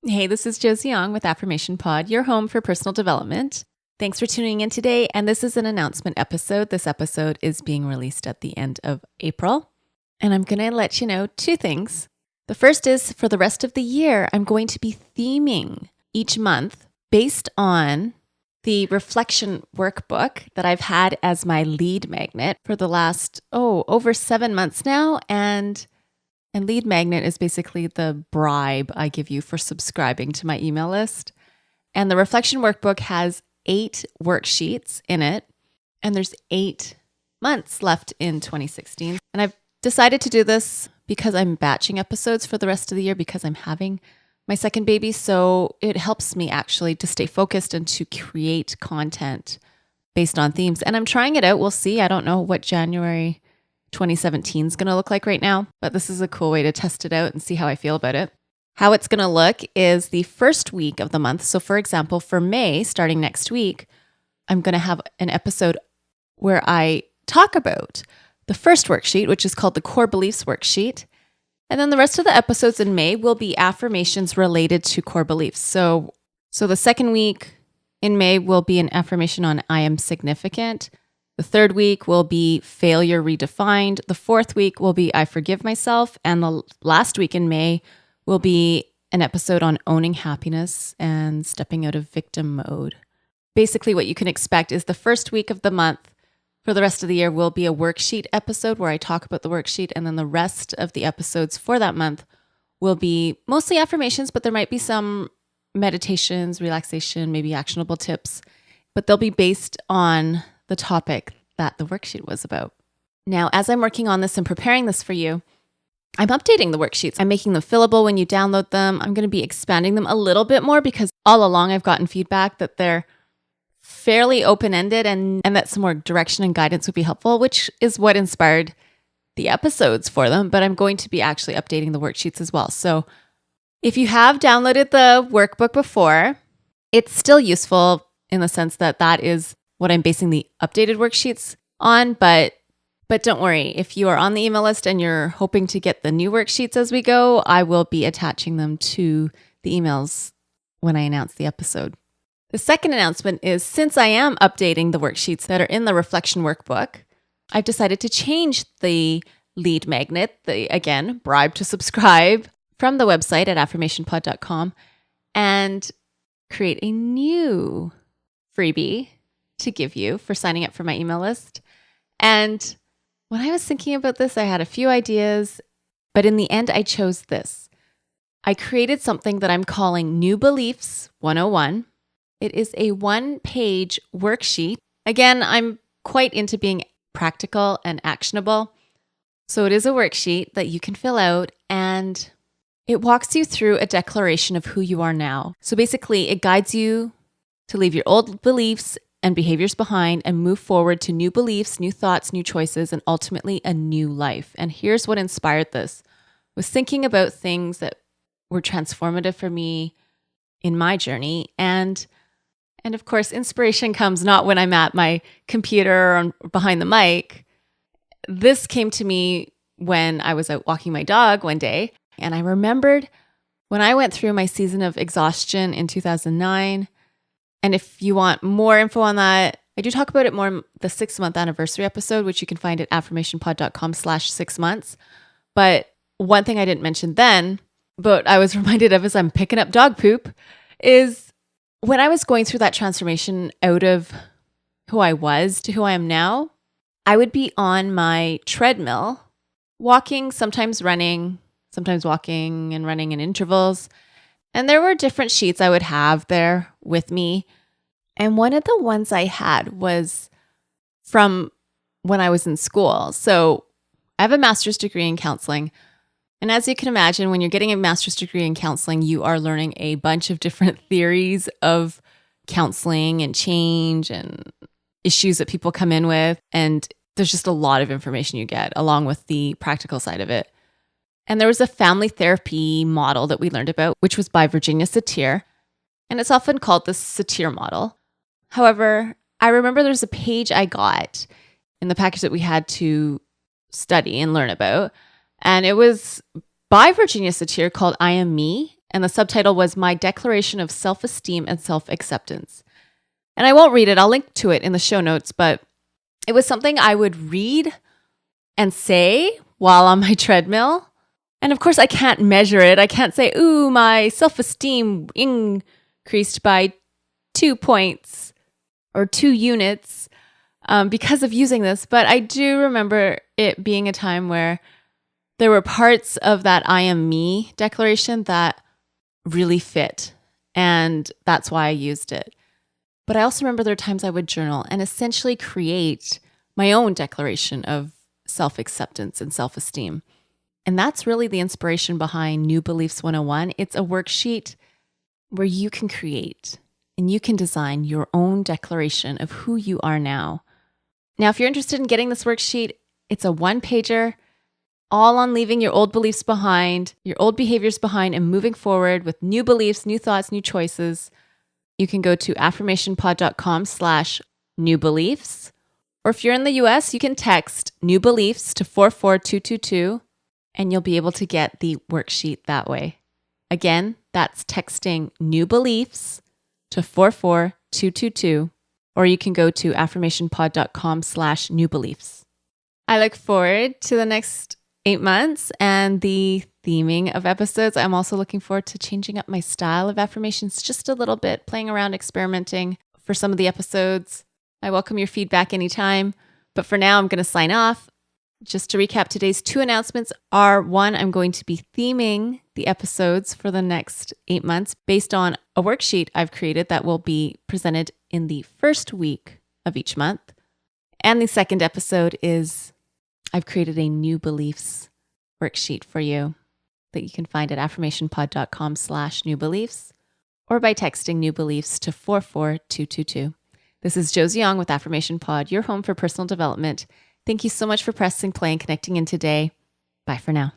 Hey, this is Josie with Affirmation Pod, your home for personal development. Thanks for tuning in today. And this is an announcement episode. This episode is being released at the end of April. And I'm going to let you know two things. The first is for the rest of the year, I'm going to be theming each month based on the reflection workbook that I've had as my lead magnet for the last, over 7 months now. And lead magnet is basically the bribe I give you for subscribing to my email list. And the reflection workbook has 8 worksheets in it. And there's 8 months left in 2016. And I've decided to do this because I'm batching episodes for the rest of the year because I'm having my second baby. So it helps me actually to stay focused and to create content based on themes. And I'm trying it out. We'll see. I don't know what January 2017 is going to look like right now, but this is a cool way to test it out and see how I feel about it. How it's going to look is the first week of the month. So for example, for May, starting next week, I'm going to have an episode where I talk about the first worksheet, which is called the core beliefs worksheet. And then the rest of the episodes in May will be affirmations related to core beliefs. So the second week in May will be an affirmation on I am significant. The third week will be failure redefined. The fourth week will be I forgive myself. And the last week in May will be an episode on owning happiness and stepping out of victim mode. Basically, what you can expect is the first week of the month for the rest of the year will be a worksheet episode where I talk about the worksheet. And then the rest of the episodes for that month will be mostly affirmations, but there might be some meditations, relaxation, maybe actionable tips, but they'll be based on the topic that the worksheet was about. Now, as I'm working on this and preparing this for you, I'm updating the worksheets. I'm making them fillable when you download them. I'm going to be expanding them a little bit more because all along I've gotten feedback that they're fairly open-ended and that some more direction and guidance would be helpful, which is what inspired the episodes for them. But I'm going to be actually updating the worksheets as well. So if you have downloaded the workbook before, it's still useful in the sense that that is what I'm basing the updated worksheets on, but don't worry. If you are on the email list and you're hoping to get the new worksheets as we go, I will be attaching them to the emails when I announce the episode. The second announcement is since I am updating the worksheets that are in the reflection workbook, I've decided to change the lead magnet, the, again, bribe to subscribe from the website at affirmationpod.com and create a new freebie to give you for signing up for my email list. And when I was thinking about this, I had a few ideas, but in the end, I chose this. I created something that I'm calling New Beliefs 101. It is a 1-page worksheet. Again, I'm quite into being practical and actionable. So it is a worksheet that you can fill out and it walks you through a declaration of who you are now. So basically, it guides you to leave your old beliefs and behaviors behind and move forward to new beliefs, new thoughts, new choices, and ultimately a new life. And here's what inspired this. I was thinking about things that were transformative for me in my journey. And of course, inspiration comes not when I'm at my computer or behind the mic. This came to me when I was out walking my dog one day. And I remembered when I went through my season of exhaustion in 2009. And if you want more info on that, I do talk about it more in the 6-month anniversary episode, which you can find at affirmationpod.com/6months. But one thing I didn't mention then, but I was reminded of as I'm picking up dog poop, is when I was going through that transformation out of who I was to who I am now, I would be on my treadmill, walking, sometimes running, sometimes walking and running in intervals. And there were different sheets I would have there with me. And one of the ones I had was from when I was in school. So I have a master's degree in counseling. And as you can imagine, when you're getting a master's degree in counseling, you are learning a bunch of different theories of counseling and change and issues that people come in with. And there's just a lot of information you get along with the practical side of it. And there was a family therapy model that we learned about, which was by Virginia Satir. And it's often called the Satir model. However, I remember there's a page I got in the package that we had to study and learn about. And it was by Virginia Satir called I Am Me. And the subtitle was My Declaration of Self-Esteem and Self-Acceptance. And I won't read it. I'll link to it in the show notes, but it was something I would read and say while on my treadmill. And of course, I can't measure it. I can't say, ooh, my self-esteem increased by 2 points or 2 units because of using this. But I do remember it being a time where there were parts of that I am me declaration that really fit. And that's why I used it. But I also remember there are times I would journal and essentially create my own declaration of self-acceptance and self-esteem. And that's really the inspiration behind New Beliefs 101. It's a worksheet where you can create and you can design your own declaration of who you are now. Now, if you're interested in getting this worksheet, it's a 1-pager, all on leaving your old beliefs behind, your old behaviors behind, and moving forward with new beliefs, new thoughts, new choices. You can go to affirmationpod.com/newbeliefs. Or if you're in the US, you can text New Beliefs to 44222 and you'll be able to get the worksheet that way. Again, that's texting New Beliefs to 44222, or you can go to affirmationpod.com/newbeliefs. I look forward to the next 8 months and the theming of episodes. I'm also looking forward to changing up my style of affirmations just a little bit, playing around, experimenting for some of the episodes. I welcome your feedback anytime. But for now, I'm going to sign off. Just to recap, today's 2 announcements are: 1, I'm going to be theming the episodes for the next 8 months based on a worksheet I've created that will be presented in the first week of each month. And the second episode is I've created a New Beliefs worksheet for you that you can find at affirmationpod.com/newbeliefs or by texting New Beliefs to 44222. This is Josie with Affirmation Pod, your home for personal development. Thank you so much for pressing play and connecting in today. Bye for now.